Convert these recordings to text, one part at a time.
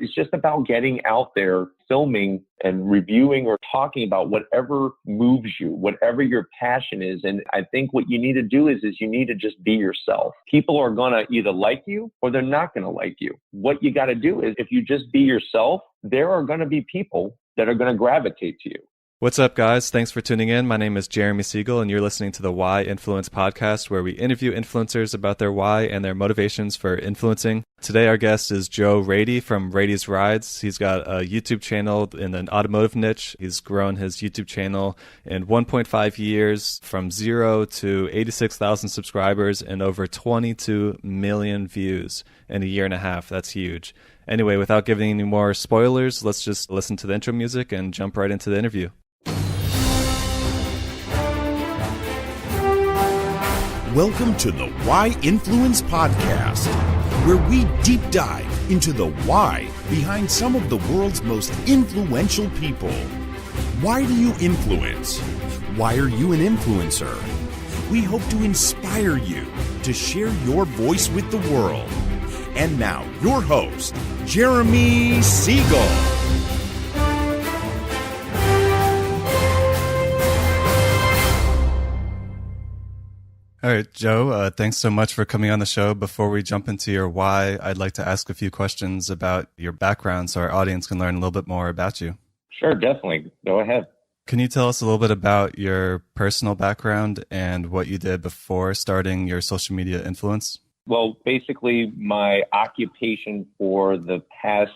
It's just about getting out there, filming and reviewing or talking about whatever moves you, whatever your passion is. And I think what you need to do is you need to just be yourself. People are going to either like you or they're not going to like you. What you got to do is if you just be yourself, there are going to be people that are going to gravitate to you. What's up, guys? Thanks for tuning in. My name is Jeremy Siegel, and you're listening to the Why Influence podcast, where we interview influencers about their why and their motivations for influencing. Today, our guest is Joe Raiti from RAITI'S. He's got a YouTube channel in an automotive niche. He's grown his YouTube channel in 1.5 years from 0 to 86,000 subscribers and over 22 million views in a year and a half. That's huge. Anyway, without giving any more spoilers, let's just listen to the intro music and jump right into the interview. Welcome to the Why Influence podcast, where we deep dive into the why behind some of the world's most influential people. Why do you influence? Why are you an influencer? We hope to inspire you to share your voice with the world. And now, your host, Jeremy Siegel. All right, Joe, thanks so much for coming on the show. Before we jump into your why, I'd like to ask a few questions about your background so our audience can learn a little bit more about you. Sure, definitely. Go ahead. Can you tell us a little bit about your personal background and what you did before starting your social media influence? Well, basically, my occupation for the past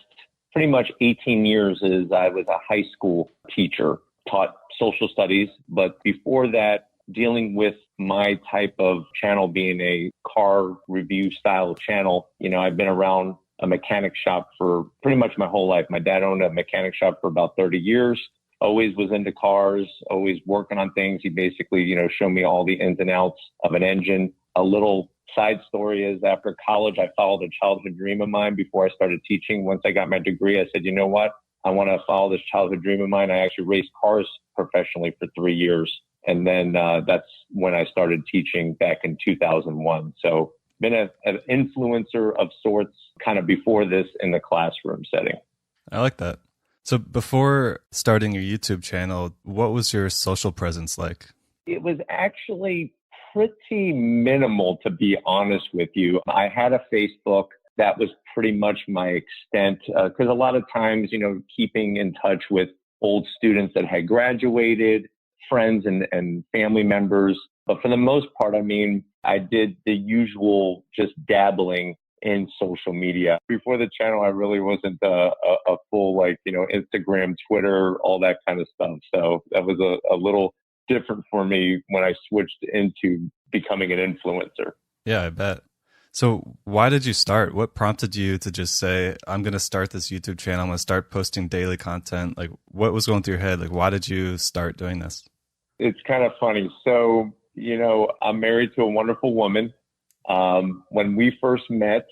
pretty much 18 years is I was a high school teacher, taught social studies, but before that, dealing with my type of channel being a car review style channel, I've been around a mechanic shop for pretty much my whole life. My dad owned a mechanic shop for about 30 years, always was into cars, always working on things. He basically, showed me all the ins and outs of an engine. A little side story is after college, I followed a childhood dream of mine before I started teaching. Once I got my degree, I said, you know what? I want to follow this childhood dream of mine. I actually raced cars professionally for 3 years. And then that's when I started teaching back in 2001. So been an influencer of sorts kind of before this in the classroom setting. I like that. So before starting your YouTube channel, what was your social presence like? It was actually pretty minimal, to be honest with you. I had a Facebook. That was pretty much my extent because a lot of times, keeping in touch with old students that had graduated, friends and family members. But for the most part, I did the usual just dabbling in social media. Before the channel, I really wasn't a full, Instagram, Twitter, all that kind of stuff. So that was a little different for me when I switched into becoming an influencer. Yeah, I bet. So why did you start? What prompted you to just say, I'm going to start this YouTube channel. I'm going to start posting daily content. Like, what was going through your head? Like, why did you start doing this? It's kind of funny. So, I'm married to a wonderful woman. When we first met,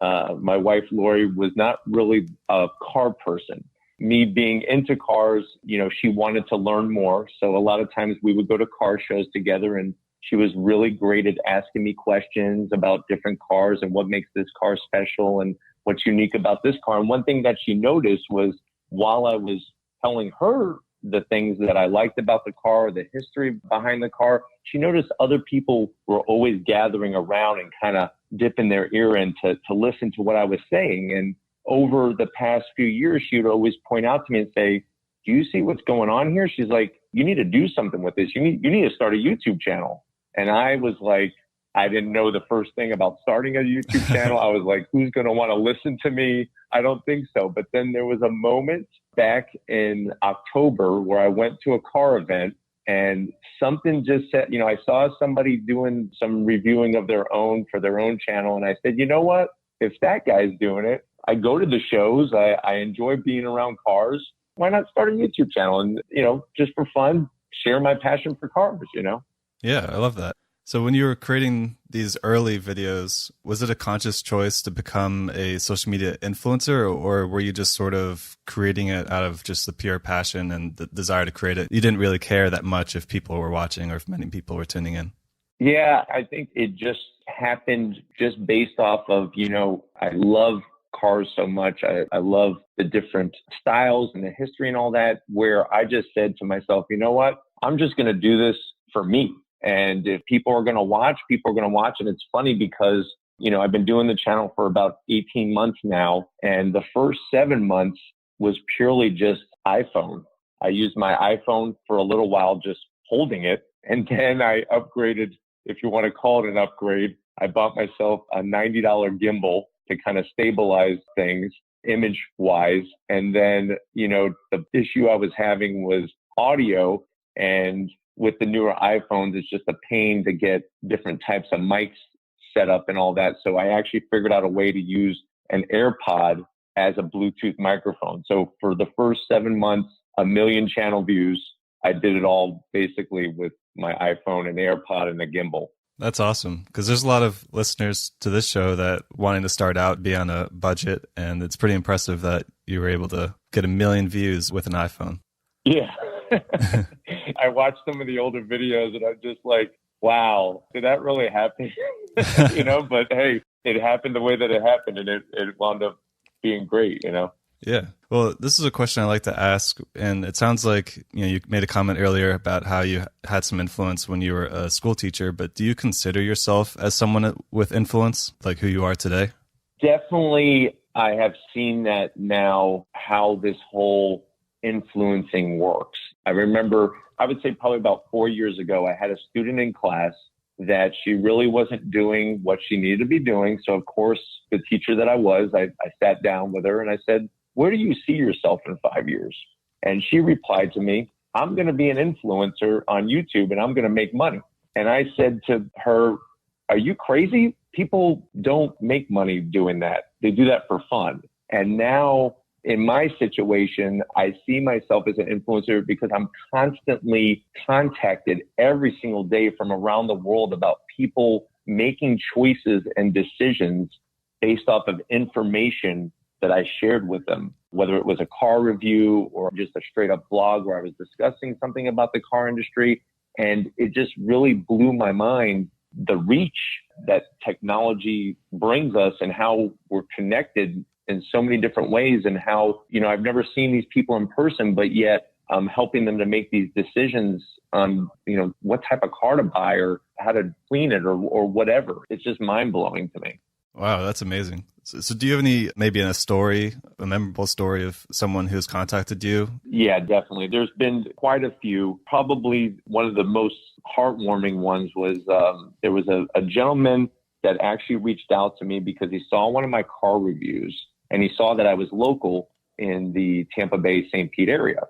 my wife, Lori, was not really a car person. Me being into cars, she wanted to learn more. So a lot of times we would go to car shows together, and she was really great at asking me questions about different cars and what makes this car special and what's unique about this car. And one thing that she noticed was while I was telling her the things that I liked about the car, the history behind the car, she noticed other people were always gathering around and kind of dipping their ear in to listen to what I was saying. And over the past few years, she would always point out to me and say, do you see what's going on here? She's like, you need to do something with this. You need to start a YouTube channel. And I was like, I didn't know the first thing about starting a YouTube channel. I was like, who's going to want to listen to me? I don't think so. But then there was a moment back in October where I went to a car event and something just said, I saw somebody doing some reviewing of their own for their own channel. And I said, you know what? If that guy's doing it, I go to the shows. I enjoy being around cars. Why not start a YouTube channel and, just for fun, share my passion for cars, Yeah, I love that. So when you were creating these early videos, was it a conscious choice to become a social media influencer, or were you just sort of creating it out of just the pure passion and the desire to create it? You didn't really care that much if people were watching or if many people were tuning in. Yeah, I think it just happened just based off of, I love cars so much. I love the different styles and the history and all that, where I just said to myself, you know what? I'm just going to do this for me. And if people are going to watch, people are going to watch. And it's funny because, I've been doing the channel for about 18 months now. And the first 7 months was purely just iPhone. I used my iPhone for a little while, just holding it. And then I upgraded, if you want to call it an upgrade. I bought myself a $90 gimbal to kind of stabilize things image wise. And then, the issue I was having was audio. And with the newer iPhones, it's just a pain to get different types of mics set up and all that. So I actually figured out a way to use an AirPod as a Bluetooth microphone. So for the first 7 months, 1 million channel views, I did it all basically with my iPhone and AirPod and a gimbal. That's awesome, because there's a lot of listeners to this show that wanting to start out, be on a budget, and it's pretty impressive that you were able to get 1 million views with an iPhone. Yeah. I watched some of the older videos and I'm just like, wow, did that really happen? But hey, it happened the way that it happened, and it wound up being great, Yeah. Well, this is a question I like to ask, and it sounds like you made a comment earlier about how you had some influence when you were a school teacher, but do you consider yourself as someone with influence, like who you are today? Definitely, I have seen that now, how this whole influencing works. I remember, I would say probably about 4 years ago, I had a student in class that she really wasn't doing what she needed to be doing. So of course, the teacher that I was, I sat down with her and I said, where do you see yourself in 5 years? And she replied to me, I'm going to be an influencer on YouTube and I'm going to make money. And I said to her, are you crazy? People don't make money doing that. They do that for fun. And now in my situation, I see myself as an influencer because I'm constantly contacted every single day from around the world about people making choices and decisions based off of information that I shared with them, whether it was a car review or just a straight up blog where I was discussing something about the car industry. And it just really blew my mind, the reach that technology brings us and how we're connected in so many different ways, and how, I've never seen these people in person, but yet I'm helping them to make these decisions on, what type of car to buy or how to clean it or whatever. It's just mind blowing to me. Wow, that's amazing. So do you have maybe a memorable story of someone who's contacted you? Yeah, definitely. There's been quite a few. Probably one of the most heartwarming ones was there was a gentleman that actually reached out to me because he saw one of my car reviews and he saw that I was local in the Tampa Bay, St. Pete area.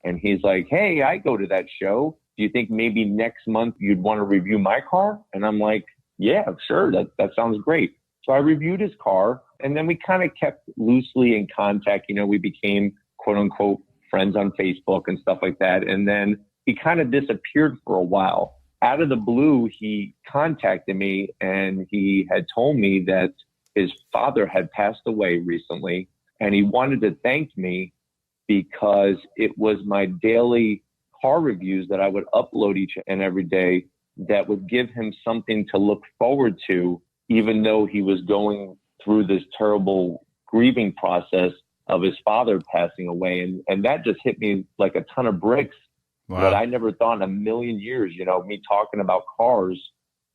And he's like, hey, I go to that show. Do you think maybe next month you'd want to review my car? And I'm like, yeah, sure. That sounds great. So I reviewed his car, and then we kind of kept loosely in contact. We became quote unquote friends on Facebook and stuff like that. And then he kind of disappeared for a while. Out of the blue, he contacted me and he had told me that his father had passed away recently, and he wanted to thank me because it was my daily car reviews that I would upload each and every day that would give him something to look forward to, even though he was going through this terrible grieving process of his father passing away. And that just hit me like a ton of bricks. Wow. That I never thought in a million years, me talking about cars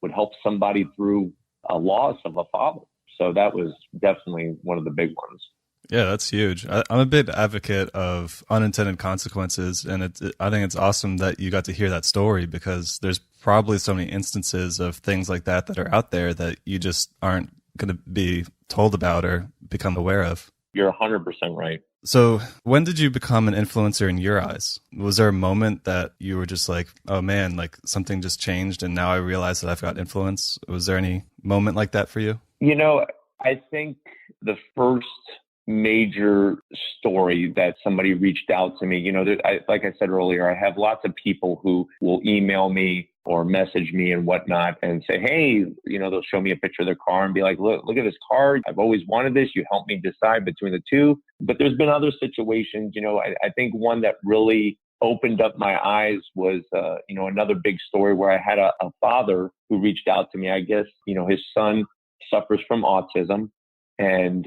would help somebody through a loss of a father. So that was definitely one of the big ones. Yeah, that's huge. I'm a big advocate of unintended consequences, and I think it's awesome that you got to hear that story, because there's probably so many instances of things like that are out there that you just aren't going to be told about or become aware of. You're 100% right. So when did you become an influencer in your eyes? Was there a moment that you were just like, oh man, like something just changed and now I realize that I've got influence? Was there any moment like that for you? I think the first major story that somebody reached out to me, like I said earlier, I have lots of people who will email me or message me and whatnot and say, hey, they'll show me a picture of their car and be like, look at this car. I've always wanted this. You helped me decide between the two. But there's been other situations, I think one that really opened up my eyes was, another big story where I had a father who reached out to me. I guess, his son suffers from autism. And,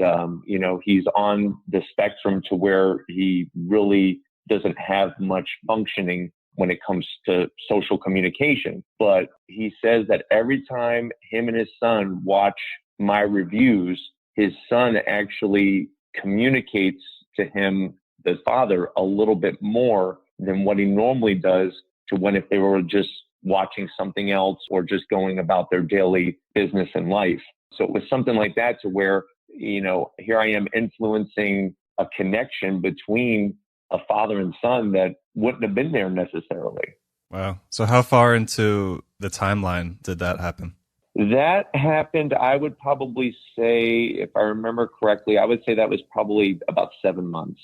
he's on the spectrum to where he really doesn't have much functioning when it comes to social communication. But he says that every time him and his son watch my reviews, his son actually communicates to him, the father, a little bit more than what he normally does to when if they were just watching something else or just going about their daily business and life. So it was something like that to where, here I am influencing a connection between a father and son that wouldn't have been there necessarily. Wow. So how far into the timeline did that happen? That happened, I would probably say, if I remember correctly, I would say that was probably about 7 months.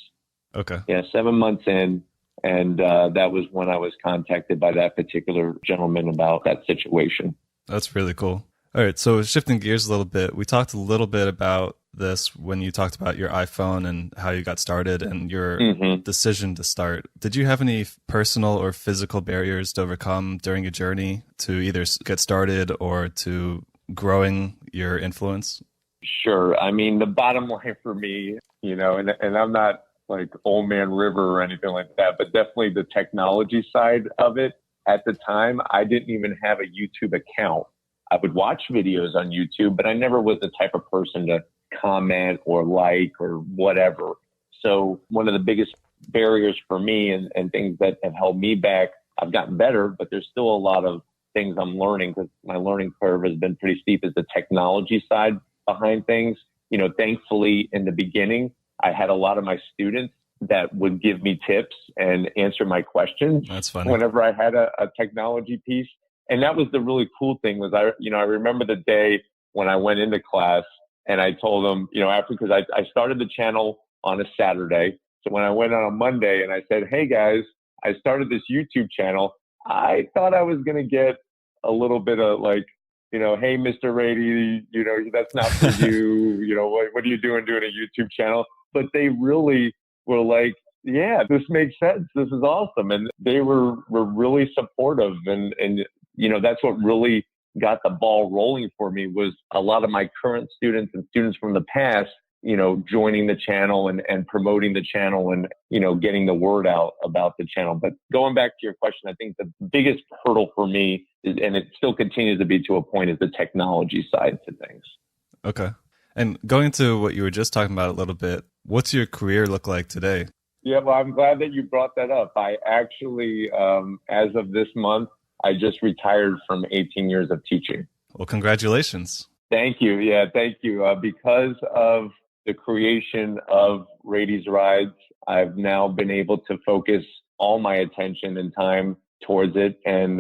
Okay. Yeah, 7 months in. And that was when I was contacted by that particular gentleman about that situation. That's really cool. All right. So shifting gears a little bit, we talked a little bit about this when you talked about your iPhone and how you got started and your decision to start. Did you have any personal or physical barriers to overcome during your journey to either get started or to growing your influence? Sure. I mean, the bottom line for me, and I'm not like Old Man River or anything like that, but definitely the technology side of it. At the time, I didn't even have a YouTube account. I would watch videos on YouTube, but I never was the type of person to comment or like or whatever. So one of the biggest barriers for me and things that have held me back, I've gotten better, but there's still a lot of things I'm learning because my learning curve has been pretty steep, is the technology side behind things. Thankfully in the beginning, I had a lot of my students that would give me tips and answer my questions. That's funny. Whenever I had a technology piece. And that was the really cool thing was I remember the day when I went into class and I told them, because I started the channel on a Saturday. So when I went on a Monday and I said, hey guys, I started this YouTube channel, I thought I was going to get a little bit of like, hey, Mr. Rady, that's not for you. What are you doing a YouTube channel? But they really were like, yeah, this makes sense. This is awesome. And they were really supportive. And that's what really got the ball rolling for me was a lot of my current students and students from the past, joining the channel and promoting the channel and, getting the word out about the channel. But going back to your question, I think the biggest hurdle for me is, and it still continues to be to a point, is the technology side to things. Okay. And going to what you were just talking about a little bit, what's your career look like today? Yeah, well, I'm glad that you brought that up. I actually, as of this month, I just retired from 18 years of teaching. Well, congratulations. Thank you. Yeah, thank you. Because of the creation of RAITI'S Rides, I've now been able to focus all my attention and time towards it and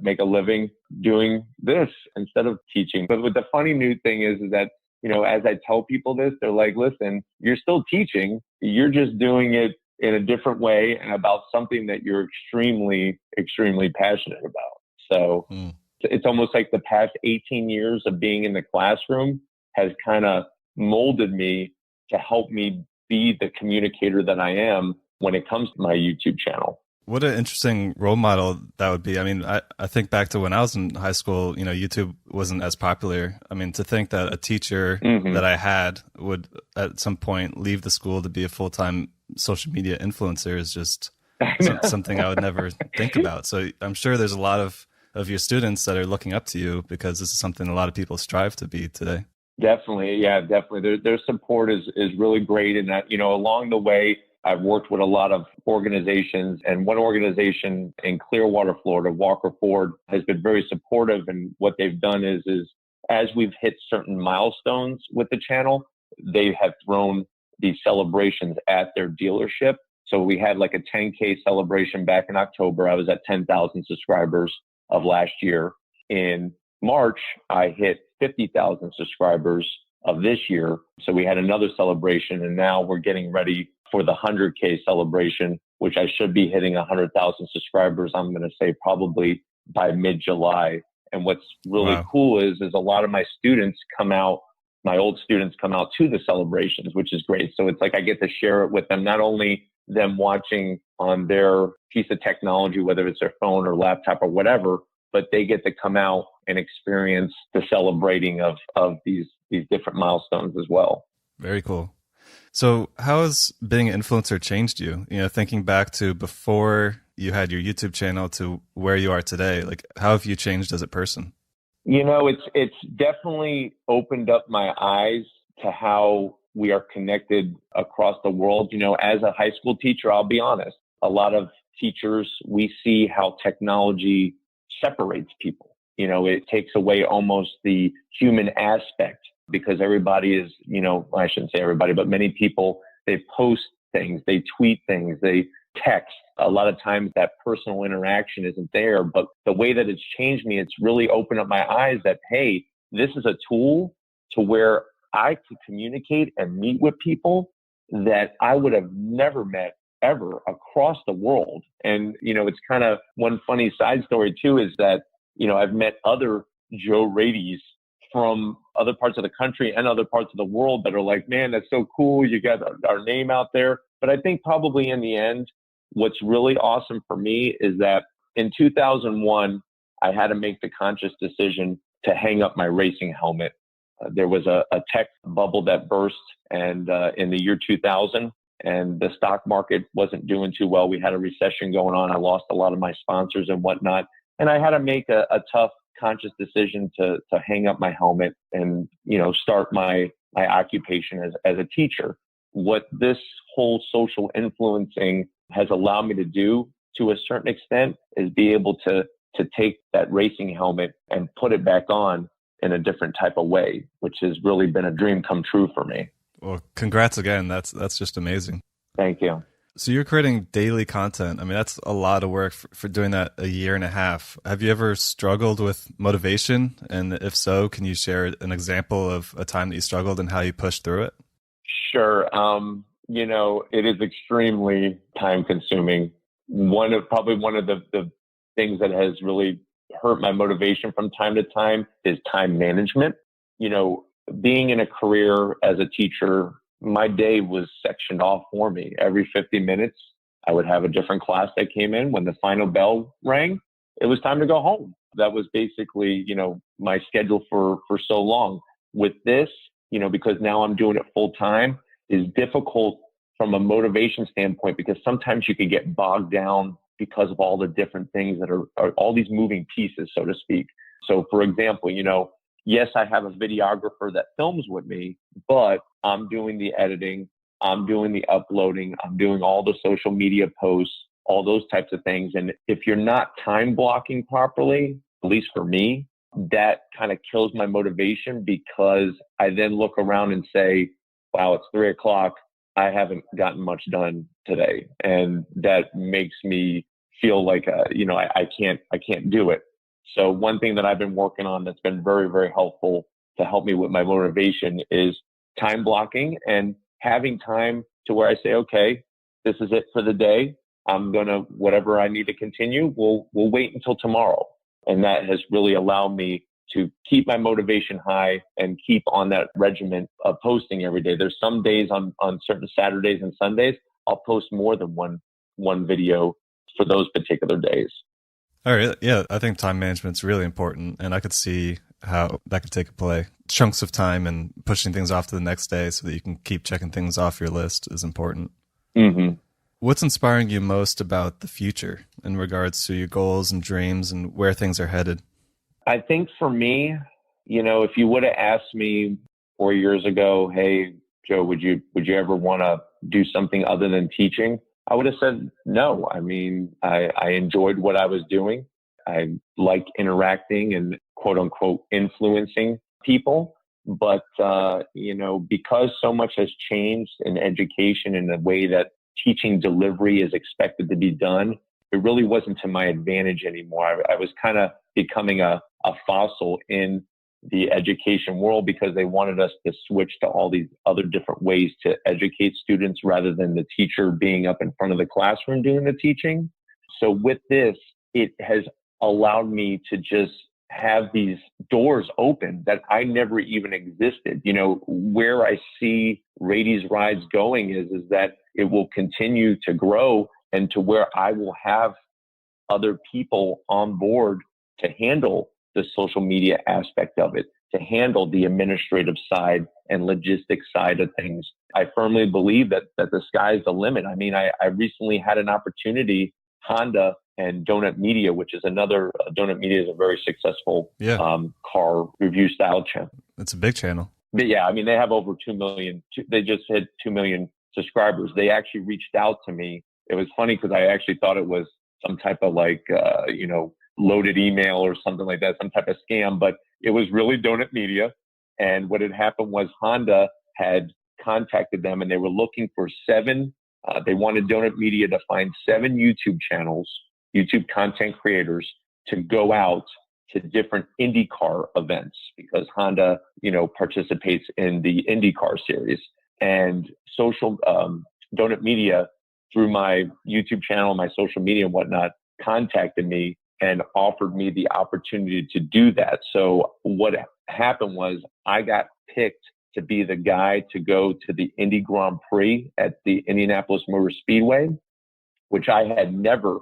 make a living doing this instead of teaching. But the funny new thing is that, as I tell people this, they're like, listen, you're still teaching. You're just doing it in a different way and about something that you're extremely, extremely passionate about. So it's almost like the past 18 years of being in the classroom has kind of molded me to help me be the communicator that I am when it comes to my YouTube channel. What an interesting role model that would be. I mean, I think back to when I was in high school, YouTube wasn't as popular. I mean, to think that a teacher that I had would at some point leave the school to be a full-time social media influencer is just something I would never think about. So I'm sure there's a lot of your students that are looking up to you because this is something a lot of people strive to be today. Definitely. Yeah, definitely. Their support is really great. And that, along the way, I've worked with a lot of organizations, and one organization in Clearwater, Florida, Walker Ford, has been very supportive. And what they've done is as we've hit certain milestones with the channel, they have thrown these celebrations at their dealership. So we had like a 10K celebration back in October. I was at 10,000 subscribers of last year. In March, I hit 50,000 subscribers of this year. So we had another celebration, and now we're getting ready for the 100K celebration, which I should be hitting 100,000 subscribers. I'm going to say probably by mid-July. And what's really cool is a lot of my students come out, my old students come out to the celebrations, which is great. So it's like I get to share it with them, not only them watching on their piece of technology, whether it's their phone or laptop or whatever, but they get to come out and experience the celebrating of these these different milestones as well. Very cool. So how has being an influencer changed you? You know, thinking back to before you had your YouTube channel to where you are today, like how have you changed as a person? You know, it's definitely opened up my eyes to how we are connected across the world. You know, as a high school teacher, I'll be honest, a lot of teachers, we see how technology separates people. You know, it takes away almost the human aspect because everybody is, you know, I shouldn't say everybody, but many people, they post things, they tweet things, they text. A lot of times that personal interaction isn't there, but the way that it's changed me, it's really opened up my eyes that, hey, this is a tool to where I could communicate and meet with people that I would have never met ever across the world. And, you know, it's kind of one funny side story too, is that, you know, I've met other Joe RAITI'S from other parts of the country and other parts of the world that are like, man, that's so cool. You got our name out there. But I think probably in the end, what's really awesome for me is that in 2001, I had to make the conscious decision to hang up my racing helmet. There was a tech bubble that burst and in the year 2000, and the stock market wasn't doing too well. We had a recession going on. I lost a lot of my sponsors and whatnot. And I had to make a tough conscious decision to hang up my helmet and, you know, start my occupation as a teacher. What this whole social influencing has allowed me to do to a certain extent is be able to take that racing helmet and put it back on in a different type of way, which has really been a dream come true for me. Well, congrats again. That's just amazing. Thank you. So you're creating daily content. I mean, that's a lot of work for doing that a year and a half. Have you ever struggled with motivation? And if so, can you share an example of a time that you struggled and how you pushed through it? Sure. You know, it is extremely time consuming. One of the things that has really hurt my motivation from time to time is time management. You know, being in a career as a teacher, my day was sectioned off for me. Every 50 minutes, I would have a different class that came in. When the final bell rang, it was time to go home. That was basically, you know, my schedule for so long. With this, you know, because now I'm doing it full time, is difficult from a motivation standpoint because sometimes you can get bogged down because of all the different things that are all these moving pieces, so to speak. So for example, you know, yes, I have a videographer that films with me, but I'm doing the editing, I'm doing the uploading, I'm doing all the social media posts, all those types of things. And if you're not time blocking properly, at least for me, that kind of kills my motivation because I then look around and say, wow, it's 3:00. I haven't gotten much done today. And that makes me feel like, you know, I can't do it. So one thing that I've been working on that's been very, very helpful to help me with my motivation is time blocking and having time to where I say, okay, this is it for the day. I'm going to, whatever I need to continue, we'll wait until tomorrow. And that has really allowed me to keep my motivation high and keep on that regimen of posting every day. There's some days on certain Saturdays and Sundays, I'll post more than one video for those particular days. All right. Yeah, I think time management's really important, and I could see how that could take a play. Chunks of time and pushing things off to the next day so that you can keep checking things off your list is important. Mm-hmm. What's inspiring you most about the future in regards to your goals and dreams and where things are headed? I think for me, you know, if you would have asked me 4 years ago, hey, Joe, would you ever want to do something other than teaching? I would have said no. I mean, I enjoyed what I was doing. I like interacting and quote unquote influencing people. But, you know, because so much has changed in education in the way that teaching delivery is expected to be done, it really wasn't to my advantage anymore. I was kind of becoming a fossil in the education world because they wanted us to switch to all these other different ways to educate students rather than the teacher being up in front of the classroom doing the teaching. So with this, it has allowed me to just have these doors open that I never even existed. You know, where I see RAITI'S rides going is that it will continue to grow and to where I will have other people on board to handle the social media aspect of it. to handle the administrative side and logistics side of things. I firmly believe that the sky's the limit. I mean, I recently had an opportunity, Honda and Donut Media, which is another, Donut Media is a very successful car review style channel. It's a big channel. But yeah, I mean, they have over 2 million. They just hit 2 million subscribers. They actually reached out to me. It was funny because I actually thought it was some type of like, loaded email or something like that, some type of scam, but it was really Donut Media. And what had happened was Honda had contacted them and they were looking for 7. They wanted Donut Media to find 7 YouTube channels, YouTube content creators to go out to different IndyCar events because Honda, participates in the IndyCar series. And Donut Media, through my YouTube channel, my social media and whatnot, contacted me and offered me the opportunity to do that. So what happened was I got picked to be the guy to go to the Indy Grand Prix at the Indianapolis Motor Speedway, which I had never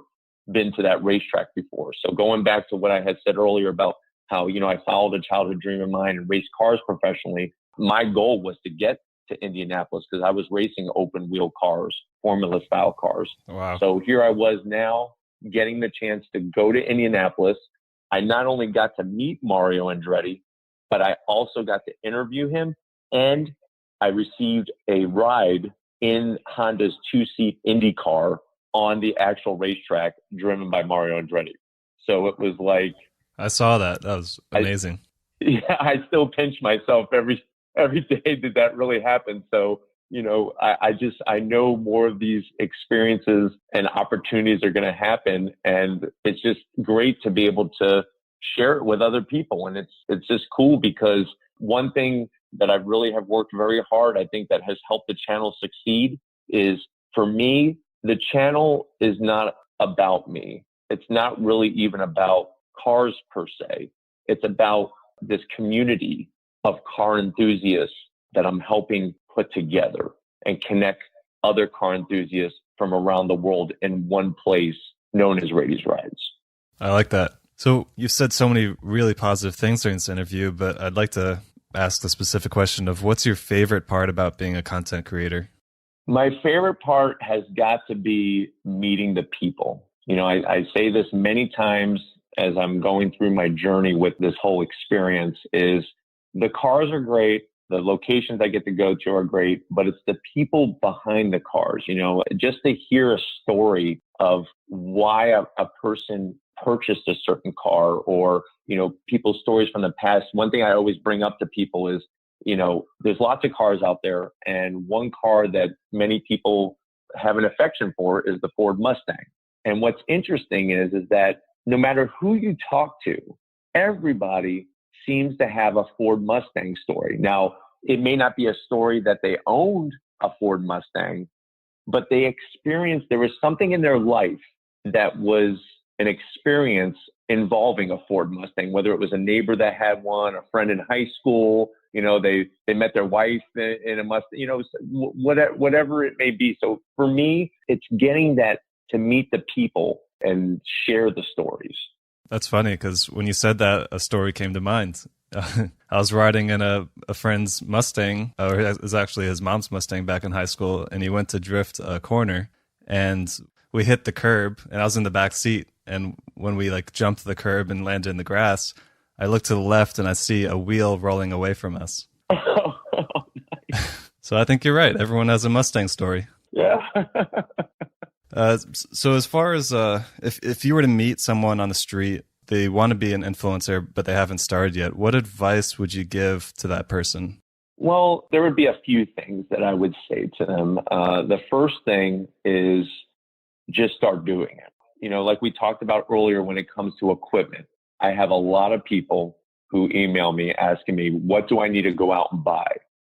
been to that racetrack before. So going back to what I had said earlier about how, I followed a childhood dream of mine and raced cars professionally, my goal was to get to Indianapolis because I was racing open wheel cars, Formula style cars. Wow. So here I was now getting the chance to go to Indianapolis. I not only got to meet Mario Andretti, but I also got to interview him and I received a ride in Honda's 2-seat Indy car on the actual racetrack driven by Mario Andretti. So it was like, I saw that. That was amazing. I still pinch myself every day that really happened. So, I know more of these experiences and opportunities are going to happen. And it's just great to be able to share it with other people. And it's just cool because one thing that I really have worked very hard, I think that has helped the channel succeed is for me, the channel is not about me. It's not really even about cars per se. It's about this community of car enthusiasts that I'm helping put together and connect other car enthusiasts from around the world in one place known as RAITI'S. I like that. So you've said so many really positive things during this interview, but I'd like to ask the specific question of what's your favorite part about being a content creator? My favorite part has got to be meeting the people. I say this many times as I'm going through my journey with this whole experience is the cars are great. The locations I get to go to are great, but it's the people behind the cars, just to hear a story of why a person purchased a certain car or, people's stories from the past. One thing I always bring up to people is, there's lots of cars out there. And one car that many people have an affection for is the Ford Mustang. And what's interesting is that no matter who you talk to, everybody seems to have a Ford Mustang story. Now, it may not be a story that they owned a Ford Mustang, but they experienced, there was something in their life that was an experience involving a Ford Mustang, whether it was a neighbor that had one, a friend in high school, they met their wife in a Mustang, whatever it may be. So for me, it's getting that to meet the people and share the stories. That's funny because when you said that, a story came to mind. I was riding in a friend's Mustang, or it was actually his mom's Mustang back in high school, and he went to drift a corner, and we hit the curb, and I was in the back seat, and when we jumped the curb and landed in the grass, I look to the left, and I see a wheel rolling away from us. Oh, nice. So I think you're right. Everyone has a Mustang story. Yeah. So as far as if you were to meet someone on the street, they want to be an influencer, but they haven't started yet, what advice would you give to that person? Well, there would be a few things that I would say to them. The first thing is just start doing it. Like we talked about earlier, when it comes to equipment, I have a lot of people who email me asking me, what do I need to go out and buy?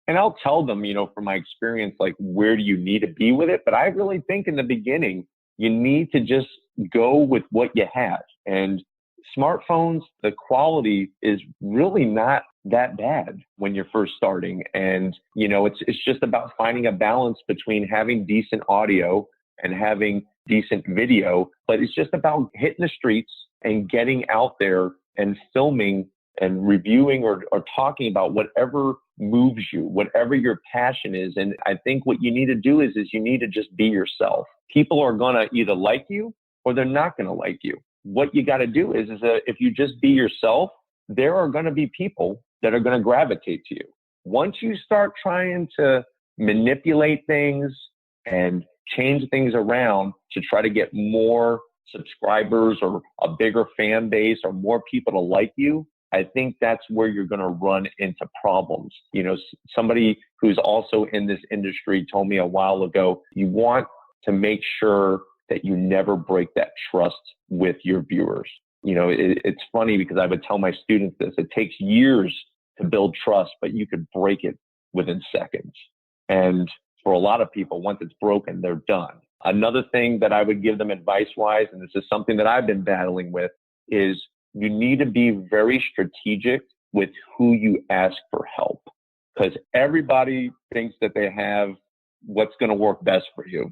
And I'll tell them, from my experience, where do you need to be with it? But I really think in the beginning, you need to just go with what you have. And smartphones, the quality is really not that bad when you're first starting. And, it's just about finding a balance between having decent audio and having decent video. But it's just about hitting the streets and getting out there and filming and reviewing or talking about whatever moves you, whatever your passion is. And I think what you need to do is you need to just be yourself. People are going to either like you or they're not going to like you. What you got to do is that if you just be yourself, there are going to be people that are going to gravitate to you. Once you start trying to manipulate things and change things around to try to get more subscribers or a bigger fan base or more people to like you, I think that's where you're going to run into problems. You know, somebody who's also in this industry told me a while ago, you want to make sure that you never break that trust with your viewers. You know, it's funny because I would tell my students this, it takes years to build trust, but you could break it within seconds. And for a lot of people, once it's broken, they're done. Another thing that I would give them advice-wise, and this is something that I've been battling with, is you need to be very strategic with who you ask for help, because everybody thinks that they have what's going to work best for you.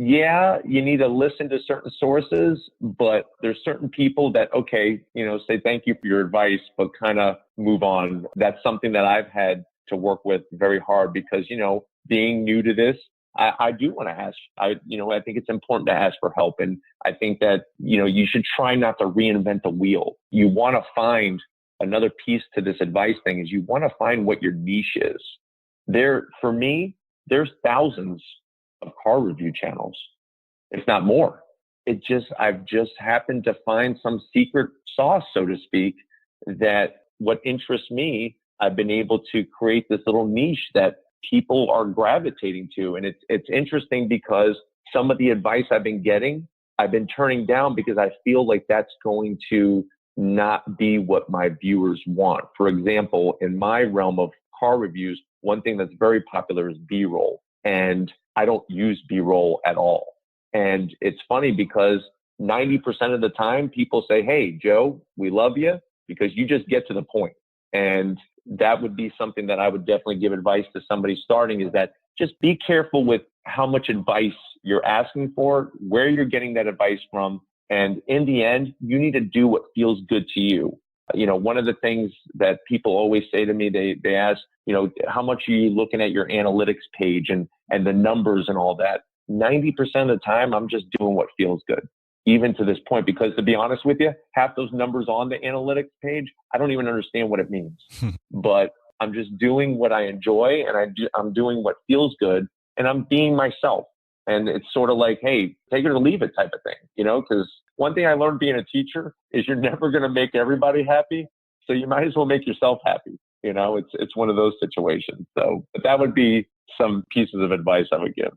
Yeah, you need to listen to certain sources, but there's certain people that, okay, you know, say thank you for your advice, but kind of move on. That's something that I've had to work with very hard because, you know, being new to this, I do want to ask, I think it's important to ask for help. And I think that, you know, you should try not to reinvent the wheel. You want to find another piece to this advice thing is you want to find what your niche is. For me, there's thousands of car review channels, if not more. I've just happened to find some secret sauce, so to speak, that what interests me, I've been able to create this little niche that people are gravitating to. And it's interesting because some of the advice I've been getting, I've been turning down because I feel like that's going to not be what my viewers want. For example, in my realm of car reviews, one thing that's very popular is B-roll. And I don't use B-roll at all. And it's funny because 90% of the time people say, hey, Joe, we love you because you just get to the point. And that would be something that I would definitely give advice to somebody starting is that just be careful with how much advice you're asking for, where you're getting that advice from. And in the end, you need to do what feels good to you. You know, one of the things that people always say to me, they ask, you know, how much are you looking at your analytics page and the numbers and all that? 90% of the time, I'm just doing what feels good, even to this point, because to be honest with you, half those numbers on the analytics page, I don't even understand what it means, but I'm just doing what I enjoy and I'm doing what feels good and I'm being myself. And it's sort of like, hey, take it or leave it type of thing, you know, because one thing I learned being a teacher is you're never going to make everybody happy. So you might as well make yourself happy. You know, it's one of those situations. So but that would be some pieces of advice I would give.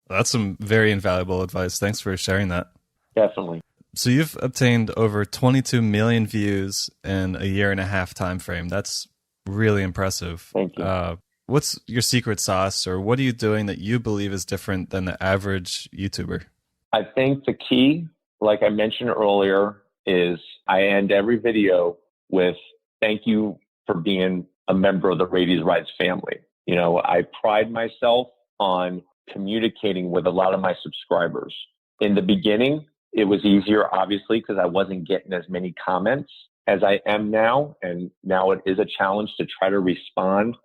That's some very invaluable advice. Thanks for sharing that. Definitely. So you've obtained over 22 million views in a 1.5-year time frame. That's really impressive. Thank you. What's your secret sauce, or what are you doing that you believe is different than the average YouTuber? I think the key, like I mentioned earlier, is I end every video with thank you for being a member of the RAITI'S family. You know, I pride myself on communicating with a lot of my subscribers. In the beginning, it was easier, obviously, because I wasn't getting as many comments as I am now. And now it is a challenge to try to respond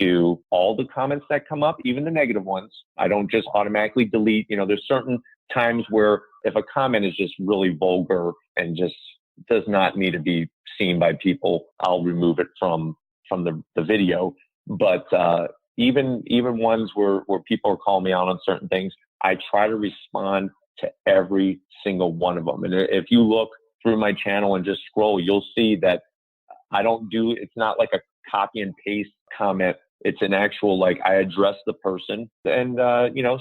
to all the comments that come up, even the negative ones. I don't just automatically delete. You know, there's certain times where if a comment is just really vulgar and just does not need to be seen by people, I'll remove it from the video. But even ones where people are calling me out on certain things, I try to respond to every single one of them. And if you look through my channel and just scroll, you'll see that it's not like a copy and paste comment. It's an actual, like, I address the person and,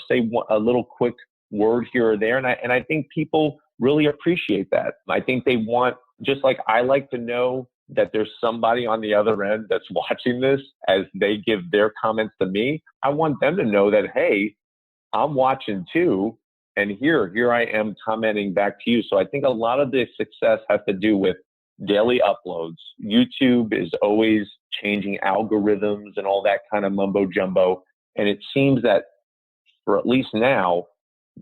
say a little quick word here or there. And I think people really appreciate that. I think they want, just like I like to know that there's somebody on the other end that's watching this as they give their comments to me. I want them to know that, hey, I'm watching too. And here I am commenting back to you. So I think a lot of the success has to do with daily uploads. YouTube is always changing algorithms and all that kind of mumbo jumbo. And it seems that for at least now,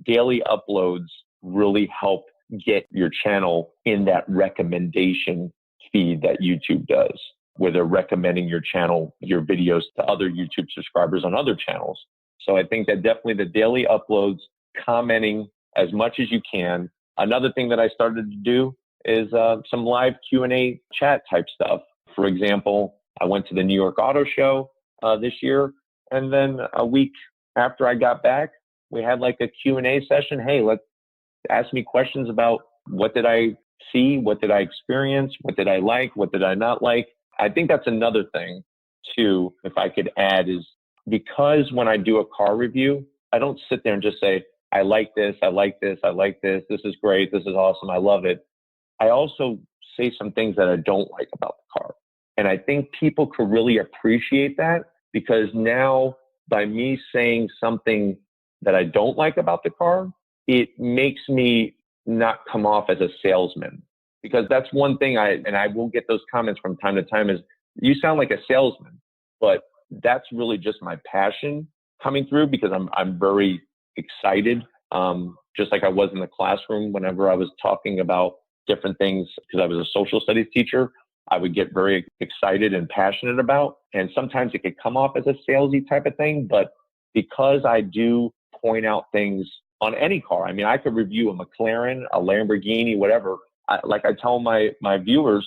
daily uploads really help get your channel in that recommendation feed that YouTube does, where they're recommending your channel, your videos to other YouTube subscribers on other channels. So I think that definitely the daily uploads, commenting as much as you can. Another thing that I started to do is some live Q&A chat type stuff. For example, I went to the New York Auto Show this year, and then a week after I got back, we had like a Q&A session. Hey, let's ask me questions about what did I see, what did I experience, what did I like, what did I not like. I think that's another thing too, if I could add, is because when I do a car review, I don't sit there and just say, I like this, I like this, I like this, this is great, this is awesome, I love it. I also say some things that I don't like about the car. And I think people could really appreciate that, because now by me saying something that I don't like about the car, it makes me not come off as a salesman. Because that's one thing I will get those comments from time to time is, you sound like a salesman, but that's really just my passion coming through, because I'm very excited. Just like I was in the classroom whenever I was talking about different things, because I was a social studies teacher, I would get very excited and passionate about. And sometimes it could come off as a salesy type of thing, but because I do point out things on any car, I mean, I could review a McLaren, a Lamborghini, whatever. Like I tell my viewers,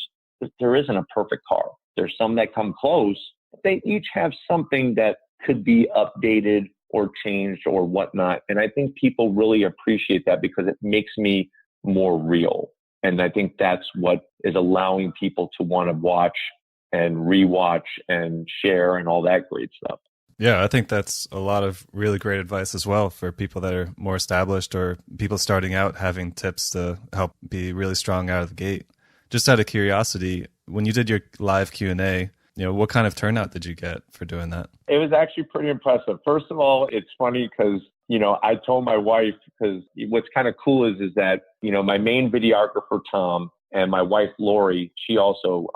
there isn't a perfect car. There's some that come close, but they each have something that could be updated or changed or whatnot. And I think people really appreciate that, because it makes me more real. And I think that's what is allowing people to want to watch and rewatch and share and all that great stuff. Yeah, I think that's a lot of really great advice as well for people that are more established or people starting out, having tips to help be really strong out of the gate. Just out of curiosity, when you did your live Q&A, what kind of turnout did you get for doing that? It was actually pretty impressive. First of all, it's funny because, I told my wife, because what's kind of cool is that, my main videographer, Tom, and my wife, Lori, she also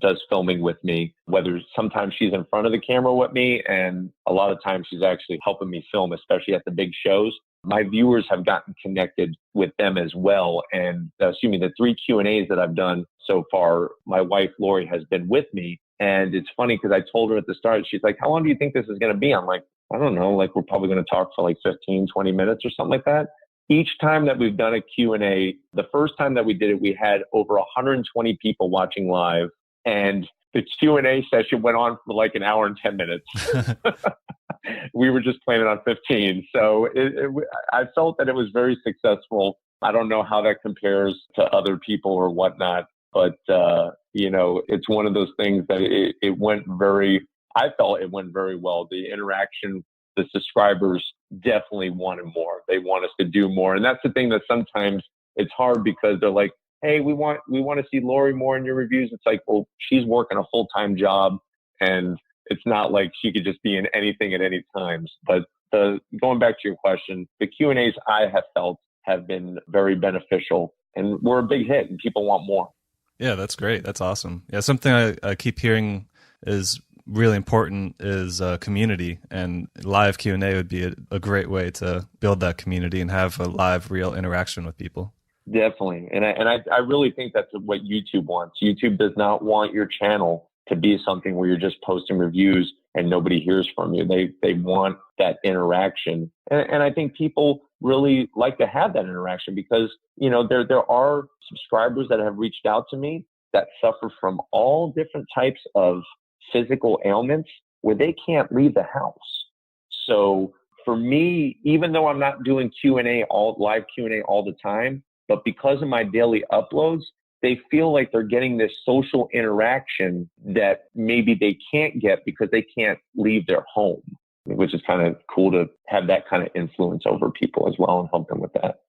does filming with me, whether sometimes she's in front of the camera with me, and a lot of times she's actually helping me film, especially at the big shows. My viewers have gotten connected with them as well. And the 3 Q&As that I've done so far, my wife, Lori, has been with me. And it's funny because I told her at the start, she's like, how long do you think this is going to be? I'm like, I don't know, like we're probably going to talk for like 15, 20 minutes or something like that. Each time that we've done a Q&A, the first time that we did it, we had over 120 people watching live. And the Q&A session went on for like an hour and 10 minutes. We were just planning on 15. So I felt that it was very successful. I don't know how that compares to other people or whatnot, but, it's one of those things that I felt it went very well. The interaction, the subscribers definitely wanted more. They want us to do more. And that's the thing that sometimes it's hard, because they're like, hey, we want to see Lori more in your reviews. It's like, well, she's working a full-time job, and it's not like she could just be in anything at any times. But going back to your question, the Q&As I have felt have been very beneficial, and we're a big hit, and people want more. Yeah, that's great. That's awesome. Yeah, something I keep hearing is really important is community, and live Q&A would be a great way to build that community and have a live, real interaction with people. Definitely. And I really think that's what YouTube wants. YouTube does not want your channel to be something where you're just posting reviews and nobody hears from you. They want that interaction. And I think people really like to have that interaction, because, there are subscribers that have reached out to me that suffer from all different types of physical ailments where they can't leave the house. So for me, even though I'm not doing live Q&A all the time, but because of my daily uploads, they feel like they're getting this social interaction that maybe they can't get because they can't leave their home, which is kind of cool to have that kind of influence over people as well and help them with that.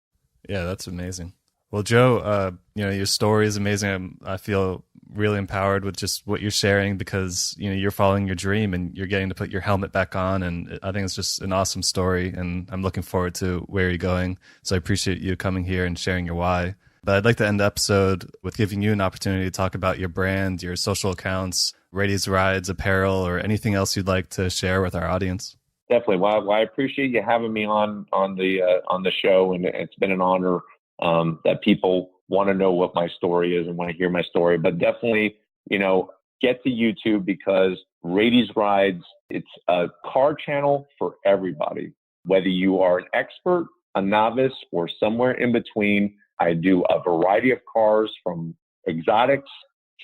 Yeah, that's amazing. Well, Joe, your story is amazing. I feel really empowered with just what you're sharing, because, you're following your dream and you're getting to put your helmet back on. And I think it's just an awesome story, and I'm looking forward to where you're going. So I appreciate you coming here and sharing your why. But I'd like to end the episode with giving you an opportunity to talk about your brand, your social accounts, RAITI'S rides, apparel, or anything else you'd like to share with our audience. Definitely. Well, I appreciate you having me on the show, and it's been an honor that people want to know what my story is and want to hear my story. But definitely, get to YouTube, because RAITI'S Rides, it's a car channel for everybody. Whether you are an expert, a novice, or somewhere in between, I do a variety of cars, from exotics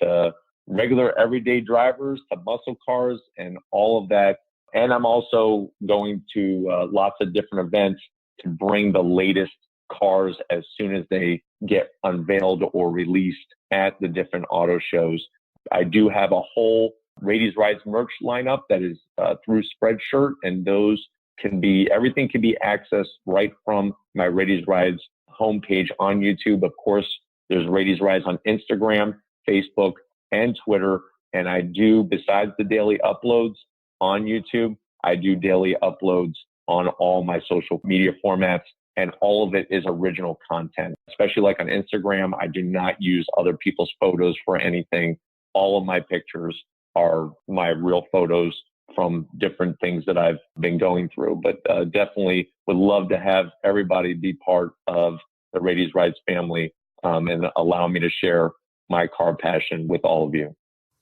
to regular everyday drivers to muscle cars and all of that. And I'm also going to lots of different events to bring the latest cars as soon as they get unveiled or released at the different auto shows. I do have a whole RAITI'S Rides merch lineup that is through Spreadshirt, and everything can be accessed right from my RAITI'S Rides homepage on YouTube. Of course, there's RAITI'S Rides on Instagram, Facebook, and Twitter. And I do, besides the daily uploads on YouTube, I do daily uploads on all my social media formats, and all of it is original content. Especially like on Instagram, I do not use other people's photos for anything. All of my pictures are my real photos from different things that I've been going through. But definitely would love to have everybody be part of the RAITI'S Rides family, and allow me to share my car passion with all of you.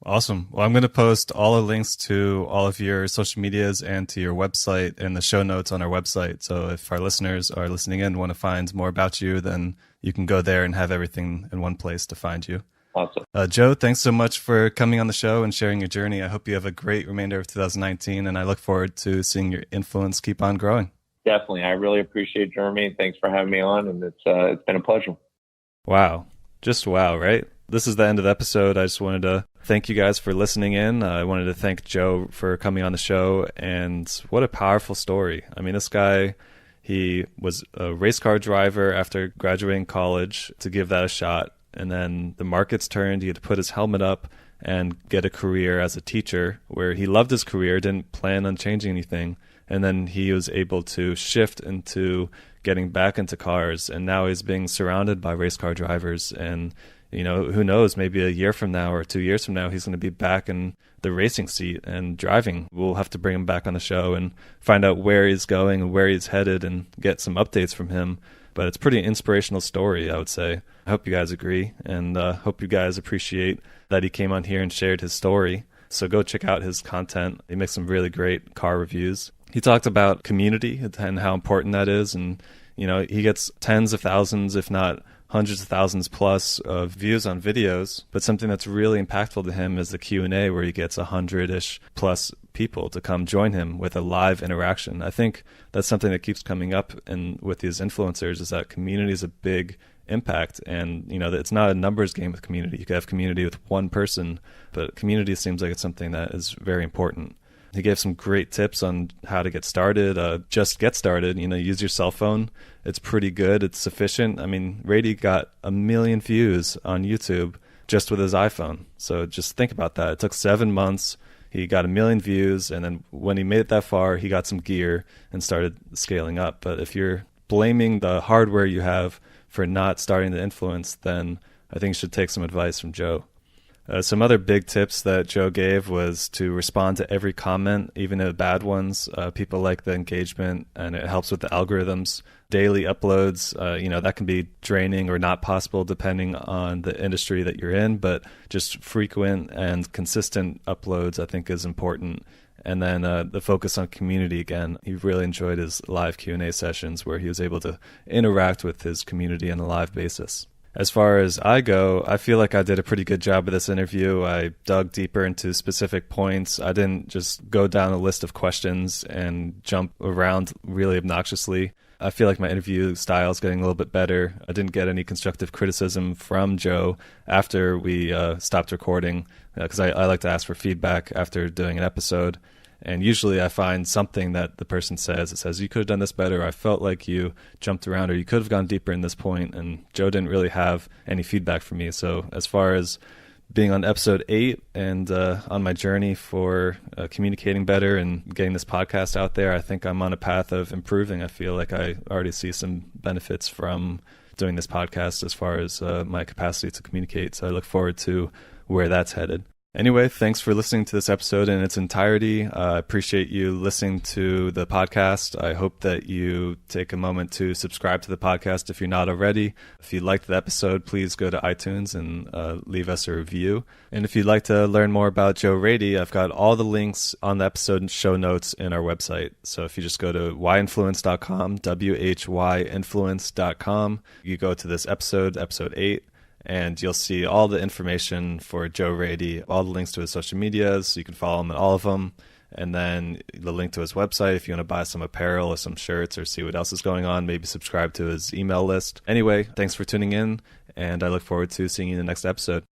Awesome. Well, I'm going to post all the links to all of your social medias and to your website in the show notes on our website. So if our listeners are listening in and want to find more about you, then you can go there and have everything in one place to find you. Awesome. Joe, thanks so much for coming on the show and sharing your journey. I hope you have a great remainder of 2019, and I look forward to seeing your influence keep on growing. Definitely. I really appreciate it, Jeremy. Thanks for having me on, and it's been a pleasure. Wow. Just wow, right? This is the end of the episode. I just wanted to thank you guys for listening in. I wanted to thank Joe for coming on the show, and what a powerful story. I mean, this guy, he was a race car driver after graduating college to give that a shot. And then the markets turned. He had to put his helmet up and get a career as a teacher, where he loved his career, didn't plan on changing anything. And then he was able to shift into getting back into cars. And now he's being surrounded by race car drivers. And, who knows, maybe a year from now or 2 years from now, he's going to be back in the racing seat and driving. We'll have to bring him back on the show and find out where he's going and where he's headed and get some updates from him. But it's a pretty inspirational story, I would say. I hope you guys agree, and hope you guys appreciate that he came on here and shared his story. So go check out his content. He makes some really great car reviews. He talked about community and how important that is. And, he gets tens of thousands, if not hundreds of thousands plus of views on videos. But something that's really impactful to him is the Q&A, where he gets 100-ish plus people to come join him with a live interaction. I think that's something that keeps coming up with these influencers, is that community is a big impact. And, that it's not a numbers game with community. You could have community with one person, but community seems like it's something that is very important. He gave some great tips on how to get started. Just get started. Use your cell phone. It's pretty good. It's sufficient. I mean, RAITI got 1 million views on YouTube just with his iPhone. So just think about that. It took 7 months. He got 1 million views. And then when he made it that far, he got some gear and started scaling up. But if you're blaming the hardware you have for not starting to influence, then I think you should take some advice from Joe. Some other big tips that Joe gave was to respond to every comment, even the bad ones. People like the engagement, and it helps with the algorithms. Daily uploads, that can be draining or not possible depending on the industry that you're in, but just frequent and consistent uploads, I think, is important. And then the focus on community again. He really enjoyed his live Q&A sessions, where he was able to interact with his community on a live basis. As far as I go, I feel like I did a pretty good job of this interview. I dug deeper into specific points. I didn't just go down a list of questions and jump around really obnoxiously. I feel like my interview style is getting a little bit better. I didn't get any constructive criticism from Joe after we stopped recording, because I like to ask for feedback after doing an episode. And usually I find something that the person says. It says, you could have done this better. I felt like you jumped around, or you could have gone deeper in this point. And Joe didn't really have any feedback from me. So as far as being on episode 8 and on my journey for communicating better and getting this podcast out there, I think I'm on a path of improving. I feel like I already see some benefits from doing this podcast as far as my capacity to communicate. So I look forward to where that's headed. Anyway, thanks for listening to this episode in its entirety. I appreciate you listening to the podcast. I hope that you take a moment to subscribe to the podcast if you're not already. If you liked the episode, please go to iTunes and leave us a review. And if you'd like to learn more about Joe Rady, I've got all the links on the episode and show notes in our website. So if you just go to whyinfluence.com, whyinfluence.com, you go to this episode 8, and you'll see all the information for Joe Rady, all the links to his social medias. You can follow him at all of them. And then the link to his website if you want to buy some apparel or some shirts or see what else is going on. Maybe subscribe to his email list. Anyway, thanks for tuning in, and I look forward to seeing you in the next episode.